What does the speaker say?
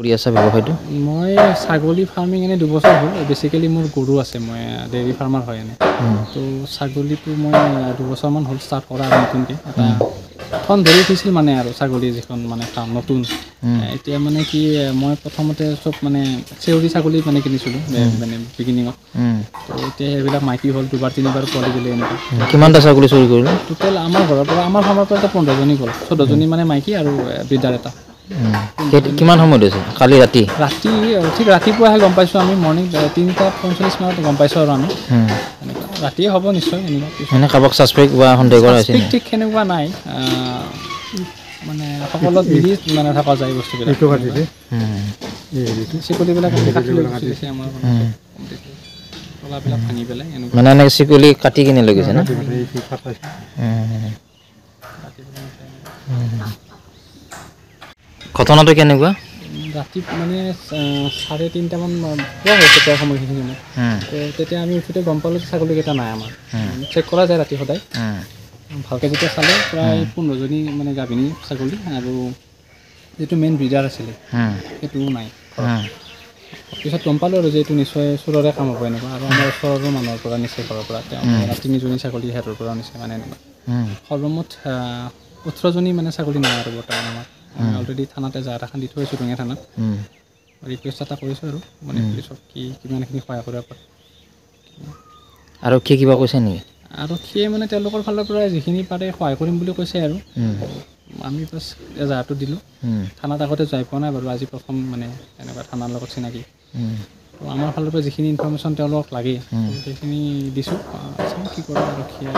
কৰি আছা ব্যৱসায়টো? মই ছাগলী ফাৰ্মিং এনে 2 বছৰ হ'ল। বেচিকেলি মোৰ গৰু আছে, মই ডেইৰী ফাৰ্মাৰ হয় এনে। তো ছাগলীটো মই 2 বছৰমান হ'ল ষ্টাৰ্ট কৰা আৰু নতুনকৈ এটা এখন ধৰি উঠিছিল মানে আৰু ছাগলী যিখন মানে ফাৰ্ম নতুন। এতিয়া মানে কি মই প্ৰথমতে চব মানে চেউৰী ছাগলী মানে কিনিছিলোঁ মানে বিগিনিঙত। তো এতিয়া সেইবিলাক মাইকী হ'ল 2-3বাৰ পোৱালি দিলে এনেকুৱা। কিমানটা ছাগলী চুৰি কৰিলে? টোটেল আমাৰ ঘৰৰ পৰা আমাৰ ফাৰ্মৰ পৰা এতিয়া 15জনী গ'ল, 14জনী মানে মাইকী আৰু ব্ৰিডাৰ এটা। কিমান সময়ত হৈছে? কালি ৰাতি? ৰাতি ঠিক ৰাতিপুৱাহে গম পাইছোঁ আমি, মৰ্ণিং 3:45 মানত গম পাইছোঁ আৰু আমি। এনেকুৱা ৰাতিয়ে হ'ব নিশ্চয় এনেকুৱা। মানে কাৰোবাক ছাছপেক্ট বা সন্দেহ কৰা হৈছে নেকি? ঠিক সেনেকুৱা নাই, মানে সকলোত মিলি মানে থকা যায় বস্তুবিলাক। চিকুলিবিলাক কাটি লৈ গুচি গৈছে আমাৰ তলাবিলাক ভাঙি পেলাই এনেকুৱা। মানে এনেকৈ চিকুলি কাটি কিনে লৈ গৈছে ন? ঘটনাটো কেনেকুৱা? ৰাতি মানে 3:30মান পোৱা হৈছে প্ৰায় সময়খিনি মই। তো তেতিয়া আমি উঠোঁতে গম পালোঁ যে ছাগলীকেইটা নাই আমাৰ। চেক কৰা যায় ৰাতি সদায়। ভালকৈ যেতিয়া চালে প্ৰায় 15জনী মানে গাভিনী ছাগলী আৰু যিটো মেইন ব্ৰিডাৰ আছিলে সেইটোও নাই ঘৰত। পিছত গম পালোঁ আৰু যে এইটো নিশ্চয় চোৰৰে কাম হ'ব এনেকুৱা, আৰু আমাৰ ওচৰৰো মানুহৰ পৰা নিছে ঘৰৰ পৰা। তেওঁ 3জনী ছাগলী সিহঁতৰ পৰা নিছে মানে এনেকুৱা। সৰ্বমুঠ 18জনী মানে ছাগলী নাই আৰু বৰ্তমান আমাৰ। আমি অলৰেডি থানাতে এজাহাৰ দি থৈ আছোঁ, ৰঙিয়া থানাত। ৰিকুৱেষ্ট এটা কৰিছোঁ আৰু মানে পুলিচক কিমানখিনি সহায় কৰিব পাৰে। আৰক্ষীয়ে কিবা কৈছে নেকি? আৰক্ষীয়ে মানে তেওঁলোকৰ ফালৰ পৰা যিখিনি পাৰে সহায় কৰিম বুলি কৈছে আৰু। আমি বাছ এজাহাৰটো দিলোঁ। থানাত আগতে যাই পোৱা নাই বাৰু, আজি প্ৰথম মানে এনেকুৱা থানাৰ লগত চিনাকি। তো আমাৰ ফালৰ পৰা যিখিনি ইনফৰমেশ্যন তেওঁলোকক লাগে সেইখিনি দিছোঁ। চাওঁ কি কৰে আৰক্ষীয়ে।